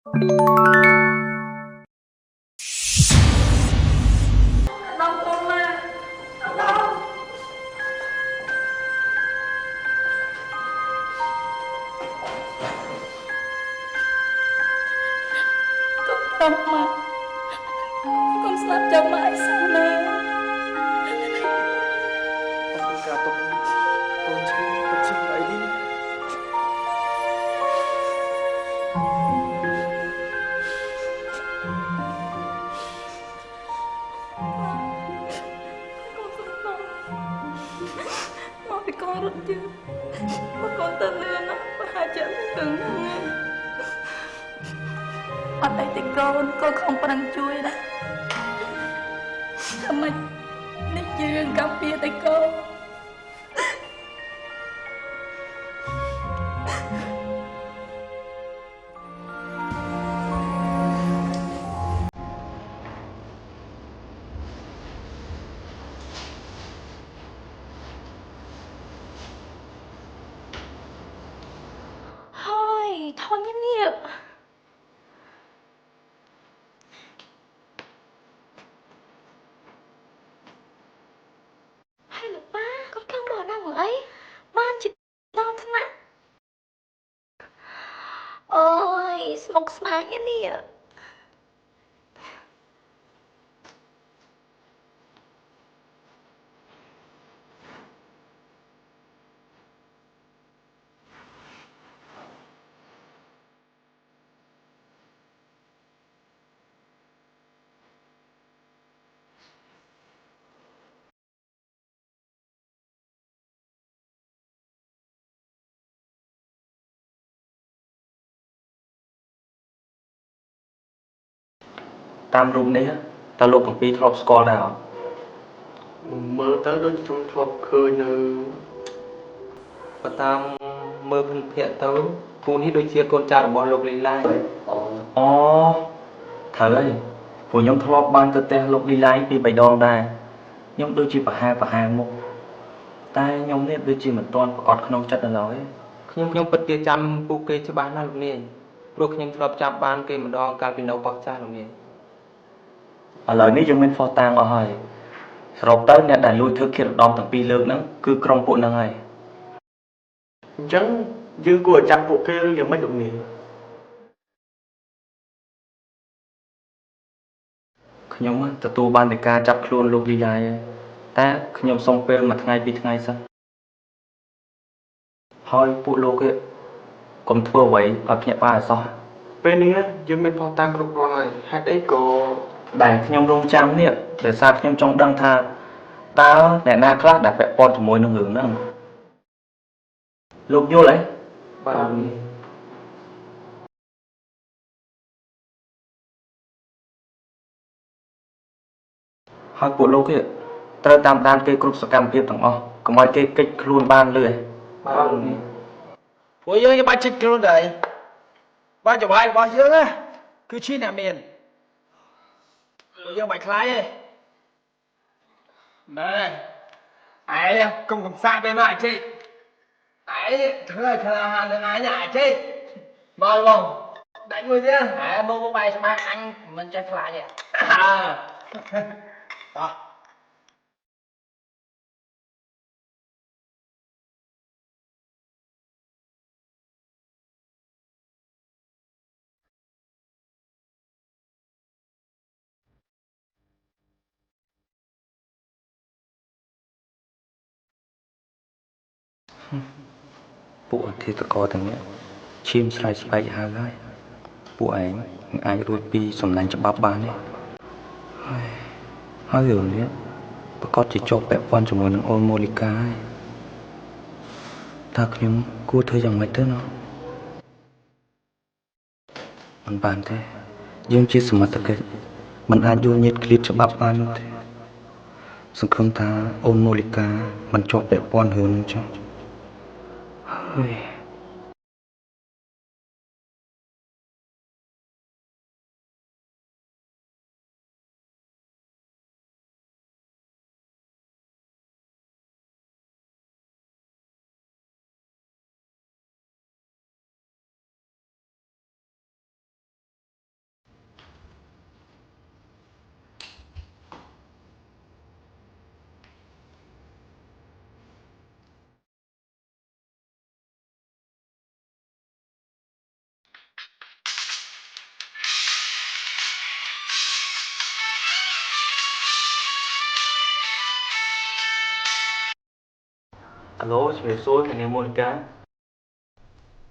Đau con mà. Đau. Con mà. Con sắp chồng mãi sao nè. Con cả tộc con chứ bất chừng ấy đi. Mau thì con rất chứ. Mà con tên lừa nó. Mà hai chợ cũng cứng nè. Ở đây thì con không có năng chui đó. Sao mà nó dương cặp bia tay con. Thôi, thôi nhé Nghiệp. Hay là ba, con không bỏ nào ở ấy. Ban chỉ đau thân ạ. Ôi, smoke smile nhé Nghiệp. Tam rung đấy á, ta lục bằng pi thọp score nào. Mơ tới đôi trong thọp khơi nơi Và tam mơ phân hiện tớ, phun hít đôi chia con trai bỏ lục lý lai. Ồ, thở ơi, của nhóm thọp ban cơ te lục lý lai pi bày đòn đà. Nhóm đôi chia và hai một. Ta nhóm nếp đôi chia một toàn ọt không chất là nói.ខ្ញុំពិតជាចាំពួកគេច្បាស់ណាស់លោកនាយព្រោះខ្ញុំធ្លាប់ចាប់បានគេម្ដងកាលពីនៅបោះចាស់លោកនាយ Ở lời ní chúng mình phò tang ở hỏi. Rộp tới nè đã lùi thức khi đòn thằng pi lược nắng, cứ krong bộ nâng này. Chẳng dư của chặt bộ kia liền mấy đồng nghỉ ខ្ញុំទទួលបានតែការចាប់ខ្លួនលោកលីឡាយតែខ្ញុំសុំពេលមួយថ្ងៃពីរថ្ងៃសិនហើយពួកលោកគេកុំធ្វើអ្វីឲ្យភ្ញាក់ផ្អើលអសោះ Bên này dương bên phò tăng rục rồi hát ấy có ដែលខ្ញុំរងចាំនេះដោយសារខ្ញុំចង់ដឹងថាតើអ្នកណាខ្លះដែលពាក់ព័ន្ធជាមួយនឹងរឿងហ្នឹងលោកយល់ទេ bạn ហើយពួកលោកគេត្រូវតាមដានគេគ្រប់សកម្មភាពទាំងអស់កុំឲ្យគេគេចខ្លួនបានលឿន bạn ពួកយើងចាំបាច់ជិតខ្លួនដែរបានចំហាយរបស់យើងណាគឺឈីអ្នកមានពួកយើងមិនខ្លាចទេណែឯងកុំកំសាកពេលមកអាជីឯងធ្វើឲ្យធ្វើអាហារនឹងឯងអាជីមកបងដាច់មួយទៀតឯងមកបាយស្មាអញមិនចេះខ្លាចទេតោះពួកអធិតកទាំងនេះឈាមស្រែកស្បែកហើយពួកឯងអាចរួចពីសំណាញ់ច្បាប់បានទេហើយរឿងនេះប្រកាសជាជាប់ពាក់ព័ន្ធជាមួយនឹងអូនម៉ូលីកាហើយតើខ្ញុំគួរធ្វើយ៉ាងម៉េចទៅណោះមិនបានទេយើងជាសមត្ថកិច្ចមិនអាចយល់ញៀតឃ្លាតច្បាប់បាននោះទេសង្ឃឹមថាអូនម៉ូលីកាមិនជាប់ពាក់ព័ន្ធរឿងនោះចុះហើយ Alo, chị về xôi, mình mua cá.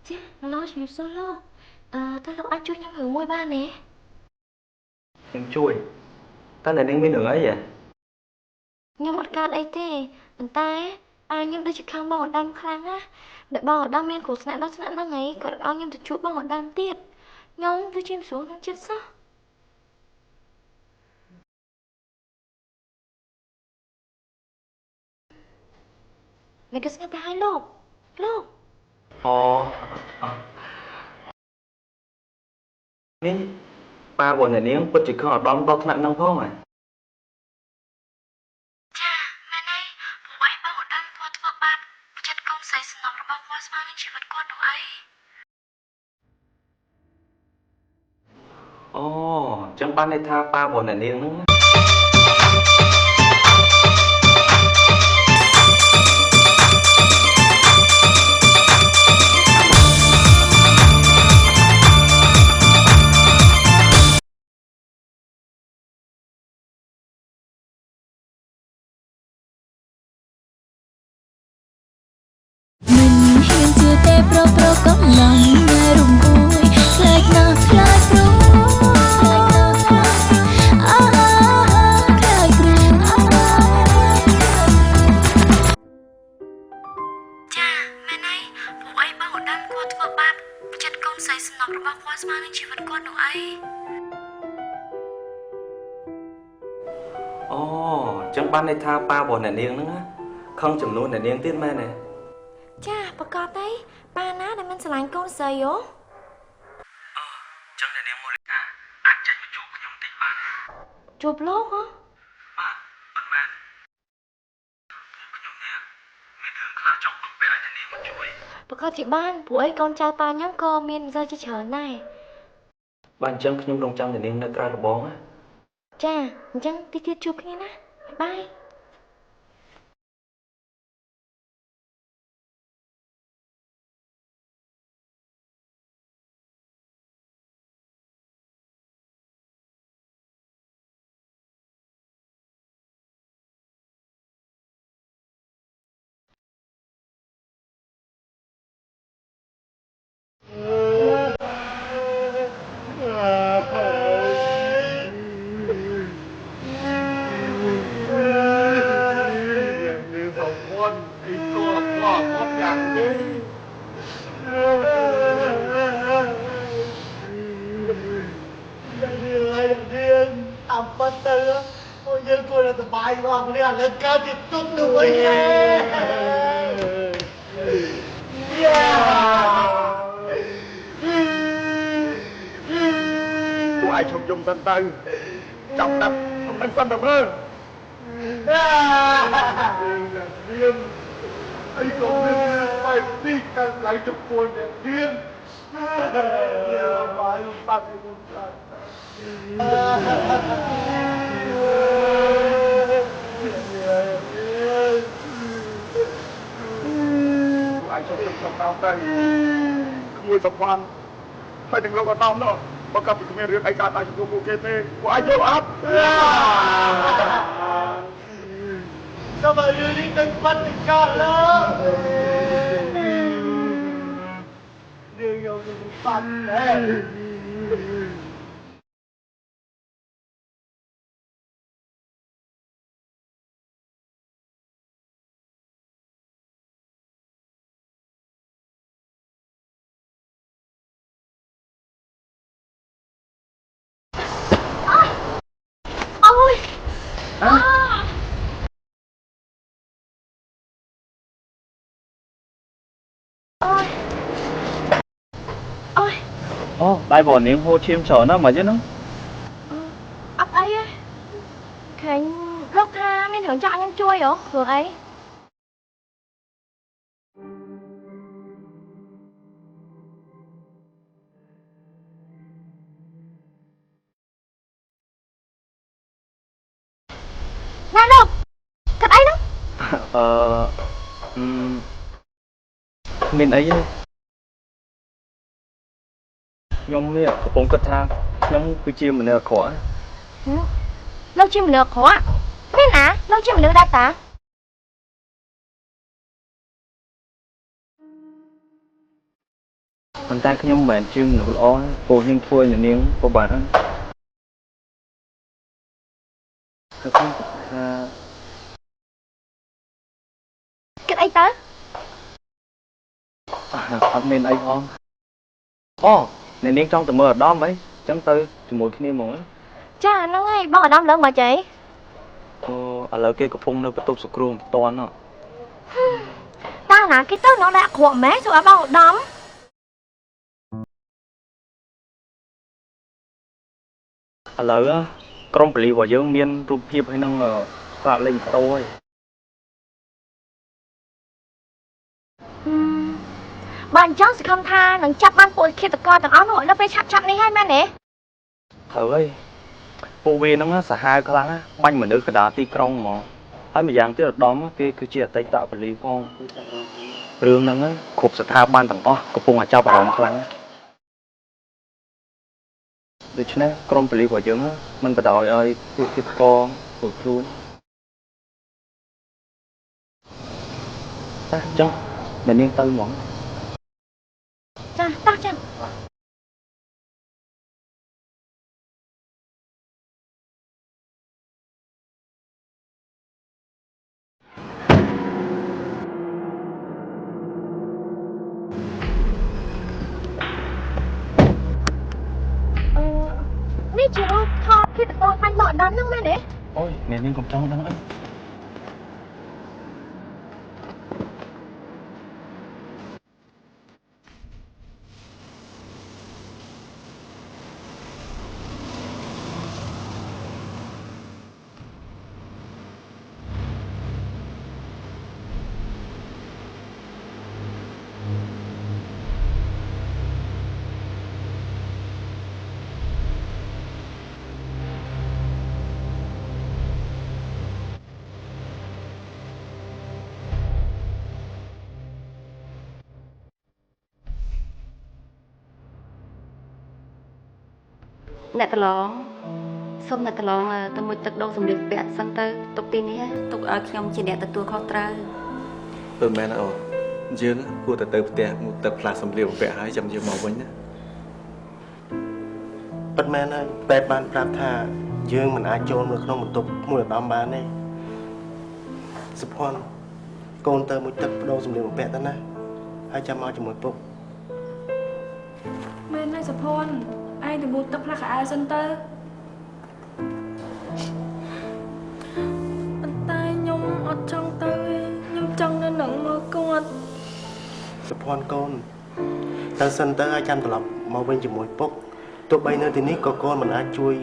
Chứ, nó chỉ solo. Tao lộc anh chui nhắm hưởng môi ba nè. Nhưng chui. Ta là đang bên đường ấy vậy? Nhưng một cái ấy thế, người ta ấy, nhưng tôi chỉ khang bong ở đan khang á. Đợi bong ở đan men của sẵn nó ngay, còn bao nhiêu tôi chuột bong ở đan tiệt. Nhưng tôi chìm xuống không chết sao? Mày cứ xem ta hai lộc. Lộc. Ồ. Ní, ba buồn này niếng, bất chỉ có ở đón bao thằng nông phong à? Chà, mẹ này, bố ấy bong ở đan thua bát. Chất công xây sinh nóng rồi bong qua sang nên chỉ vật con đâu ấy. Ồ, chẳng ban này tha ba buồn này niếng nữa. Mình hiền chưa tê pro có lòng nghe rùng vui lại nào lại pro lại pro Chà, mẹ này, bố ấy bong ở đan thua bát. Chất công xây sinh nóng rồi bong qua sang nên chỉ vật con đâu ấy. Ồ, chẳng ban này tha ba buồn này niếng nữa. Không chầm luôn này niếng tiết mẹ này. Chà, bà có đấy, ba ná để mình sẽ lánh con xây ố. Chẳng này niếng mua lịch à? Anh chạy một chụp nhóm tích bạn. Chụp lốt hả? Bạn, bạn bạn. Bố nhóm niếng, mình thường khá trọng bức bẻ này niếng một chuối. Bà có chị ban, bố ấy con trai ta nhắn cơ miên rơi cho chờ này. Bạn chẳng nhóm đồng trăm này niếng nơi tra được bóng á. Chà, chẳng tí tiết chụp nghe nè. Bye. Apa tu? Oh, dia kau dah terbaik bang. Ni ada kau ditutup aja. Ya. Tụi ai chụp dùng tên từ chọc đập không đánh phân được hơn. Điên. Anh không nên phải đi càng lại chụp buồn để điên. Phải không bắt không phải. Ai cho trong tao tay mùi tập quan hay đừng lâu vào tao nữa bao cặp thì không ai cả tại chúng tôi kê tê của ai vô áp sao mà đưa đi tân quân thì cả lắm đưa vô thì bắn đấy Ôi! Ôi! Ôi! Ồ, đại bỏ niếng hô chim trở nó mà chứ nó. Ấp ấy ấy. Khánh gốc tha mình hưởng trạng nhân chui hả? Hưởng ấy. Nam đâu? Thật ấy đó. Mình ấy nhóm này có bóng cất thang nhóm cứ chia mình là khó Lâu chim lược khó ạ. Biết à? Lâu chim lược đã ta? ប៉ុន្តែខ្ញុំមិនមែនជាមនុស្សល្អព្រោះខ្ញុំធ្វើឲ្យនាងពិបាកហើយខ្ញុំថា គិតអីទៅ អត់មានអីផងអូអ្នកនាងចង់ទៅមើលអាដាមអីចឹងទៅជាមួយគ្នាហ្មង ចាហ្នឹងហើយបងអាដាមឡើងមកចៃ អូឥឡូវគេកំពុងនៅបន្ទប់សង្គ្រោះមិនតាន់ហ៎ តាណាគេទៅnóដាក់គ្រាប់ម៉ែសួរឲ្យបងអាដាម ឥឡូវក្រុមពលីរបស់យើងមានរូបភាពហើយនឹងស្លាកលេខម៉ូតូហើយ បើអញ្ចឹងសង្ឃឹមថានឹងចាប់បានពួកឃាតករទាំងអស់នោះនៅពេលឆាប់នេះហើយមែនទេ ត្រូវហើយពួកវាហ្នឹងសាហាវខ្លាំងណាបាញ់មនុស្សកណ្ដាលទីក្រុងហ្មងហើយម្យ៉ាងទៀតអាដាមគេគឺជាអតីតពលីផងរឿងហ្នឹងគ្រប់ស្ថាប័នទាំងអស់កំពុងតែចាប់អារម្មណ៍ខ្លាំងណាដូច្នេះក្រុមពលីរបស់យើងមិនបដ ாய் ឲ្យពួកឃាតករពួកខ្លួនតែអញ្ចឹងអ្នកនាងទៅហ្មង ចាតោះចា នេះជារូបថតឃាតករបាញ់បងអាដាមហ្នឹងមែនទេ អូយអ្នកនាងកុំចង់ដឹងអី អ្នកកន្លងសូមអ្នកកន្លងទៅមុជទឹកដូរសម្លៀកបំពាក់សិនទៅទុកទីនេះទុកឲ្យខ្ញុំជាអ្នកទទួលខុសត្រូវ ព្រោះមែនអូយើងគួរតែទៅផ្ទះមកទឹកផ្លាស់សម្លៀកបំពាក់ហើយចាំយើងមកវិញណា ពិតមែនហើយពេទ្យបានប្រាប់ថាយើងមិនអាចចូលនៅក្នុងបន្ទប់មួយអាដាមបានទេសុភ័ណ្ឌកូនទៅមួយទឹកបដូរសម្លៀកបំពាក់ទៅណាហើយចាំមកជាមួយពុក មែនហើយសុភ័ណ្ឌឯងទៅងូតទឹកផ្លាស់ខោអាវសិនទៅប៉ុន្តែខ្ញុំអត់ចង់ទៅទេខ្ញុំចង់នៅនឹងមើលគាត់ សុភ័ណ្ឌកូនទៅសិនទៅហើយចាំត្រឡប់មកវិញជាមួយពុកទោះបីនៅទីនេះក៏កូនមិនអាចជួយ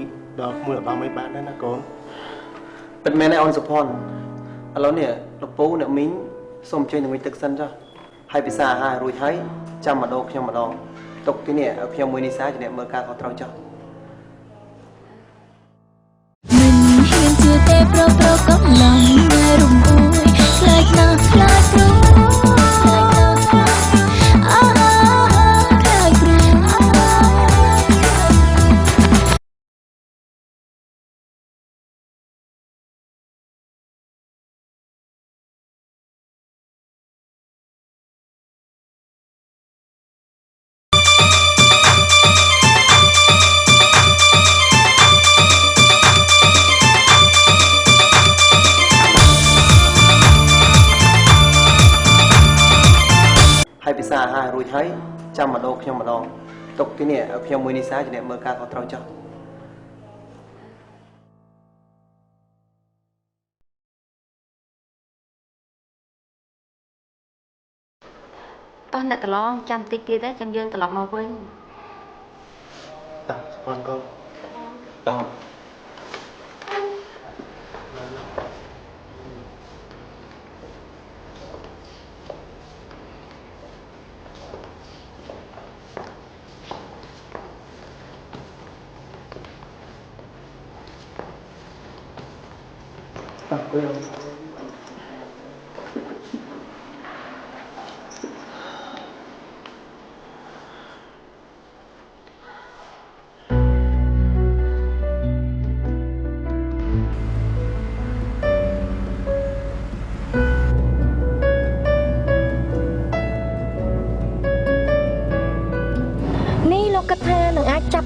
ដល់មួយអាដាមអីបានដែរណាកូន ពិតមែនទេអូនសុភ័ណ្ឌឥឡូវនេះលោកពូអ្នកមីងសូមជួយនឹងវិញទឹកសិនចុះហើយពិសាអាហាររួចហើយចាំមកដូរខ្ញុំម្ដងទុកទីនេះឲ្យខ្ញុំមួយនីសាជាអ្នកមើលការខុសត្រូវចុះ មិនហ៊ានជឿទេប្រុសកំឡុងរំអួយខ្លាចណាស់ខ្លាចព្រួយអើខ្លាចព្រួយ ហើយពិសាអាហាររួចហើយចាំមកដូរខ្ញុំម្ដងទុកទីនេះឲ្យខ្ញុំមួយនីសាជាអ្នកមើលការខុសត្រូវចុះ តោះអ្នកកន្លងចាំតិចទៀតទេចាំយើងត្រឡប់មកវិញ តាសុភ័ណ្ឌកូន តោះ អ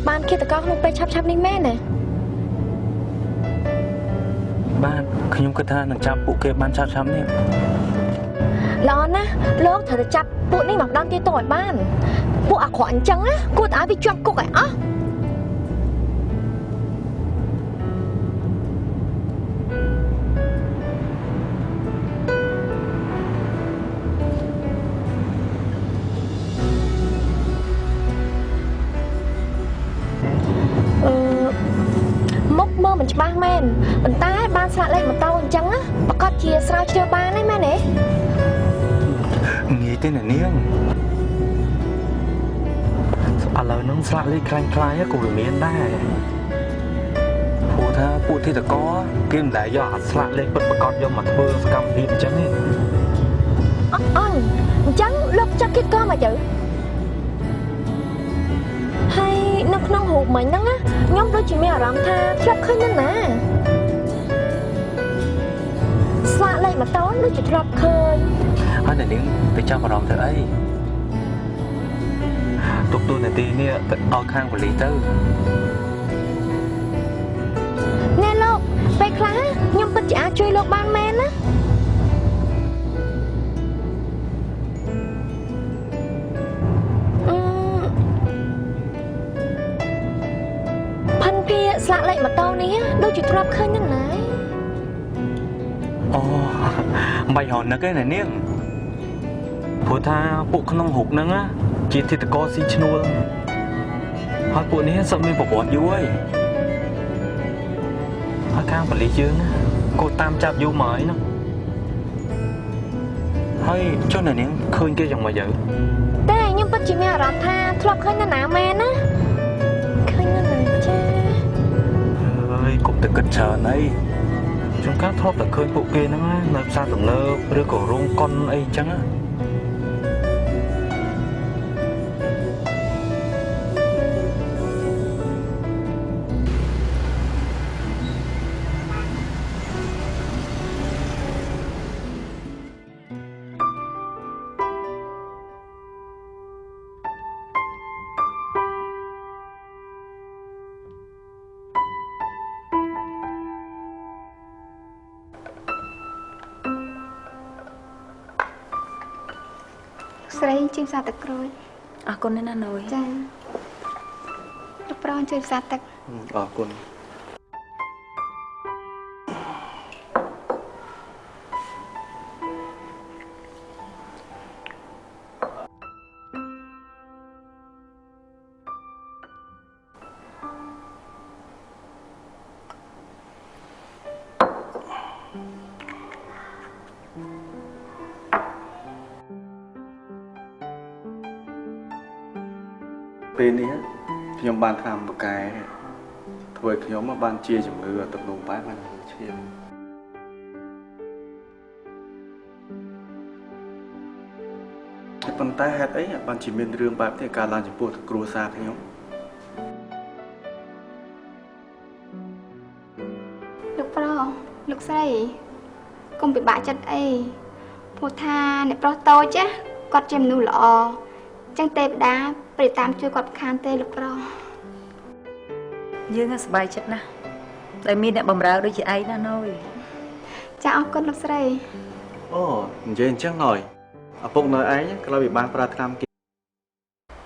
បានគិតតកក្នុងពេលឆាប់នេះមែនទេបានខ្ញុំគិតថានឹងចាប់ពួកគេបានឆាប់នេះល្អណាស់លោកត្រូវតែចាប់ពួកនេះមកដល់ទៀតទៅឲ្យបានពួកអាក្រក់អញ្ចឹងណាគួរតែឲ្យវាជាប់គុកឲ្យអស់មុខមើលមិនច្បាស់មែនប៉ុន្តែបានស្លាកលេខម៉ូតូអញ្ចឹងណាប្រកាសជាស្រាវជ្រាវបានហ្នឹងមែនទេងាយទេណានាងឥឡូវនឹងស្លាកលេខខ្លាំងៗក៏វាមានដែរព្រោះថាពួកទីតកគេមិនដែលយកអាស្លាកលេខពិតប្រកបយកមកធ្វើសកម្មភាពអញ្ចឹងទេអញ្ចឹងលោកចាប់គិតក៏មកទៅហើយនៅក្នុងរូបមិញហ្នឹងណាខ្ញុំដូចជាមានអារម្មណ៍ថាធ្លាប់ឃើញណាស្លាកលេខម៉ូតូដូចជាធ្លាប់ឃើញហើយនាងទៅចាប់អារម្មណ៍ទៅអីទុកទូនាទីនេះទៅឲ្យខាងប៉ូលីសទៅណែលោកពេលខ្លះខ្ញុំពិតជាអាចជួយលោកបានមែនណាផាន់ភាស្លាកលេខម៉ូតូនេះដូចជាធ្លាប់ឃើញហ្នឹងណាអូមិនហត់ណាស់ទេនាងព្រោះថាពួកក្នុងរូបហ្នឹងជាទីតកស៊ីឈ្នួលហើយពួកនេះសឹកមានប្រវត្តិយូរហើយខាងប៉ូលីសយើងក៏តាមចាប់យូរមកហើយណាហើយចុះនាងឃើញគេយ៉ាងម៉េចទៅតែខ្ញុំពិតជាមានអារម្មណ៍ថាធ្លាប់ឃើញណាមែនណាឃើញណាចាហើយកុំទៅគិតច្រើនអីជួនកាលធ្លាប់តែឃើញពួកគេហ្នឹងនៅផ្សារទំនើបឬក៏រោងកុនអីអញ្ចឹងស្រីជិះផ្សារទឹកក្រូចអរគុណណាស់ណូយចាលោកប្រងជួយផ្សារទឹកអរគុណពេលនេះខ្ញុំបានតាមបកែធ្វើឲ្យខ្ញុំបានជាជំងឺទឹកនោមផ្អែមបានឈាមប៉ុន្តែហេតុអីបានជាមានរឿងបែបនេះកើតឡើងចំពោះគ្រួសារខ្ញុំលោកប្រុសលោកស្រីកុំពិបាកចិត្តអីព្រោះថាអ្នកប្រុសតូចគាត់ជាមនុស្សល្អចឹងទេវតាព្រះតាមជួយគាត់ខានទេលោកប្រុសយើងសប្បាយចិត្តណាស់ដែលមានអ្នកបម្រើដូចជាឯងណាណូយចាអរគុណលោកស្រីអូនិយាយអញ្ចឹងហើយឪពុកនៅឯងក៏លើវាបានប្រើថ្នាំគេ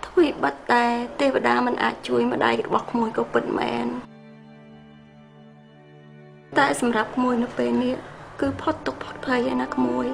ទ្វីបាត់តែទេវតាមិនអាចជួយម្ដាយរបស់ក្មួយក៏ពិតមែនតែសម្រាប់ក្មួយនៅពេលនេះគឺផុតទុក្ខផុតភ័យឯណាក្មួយ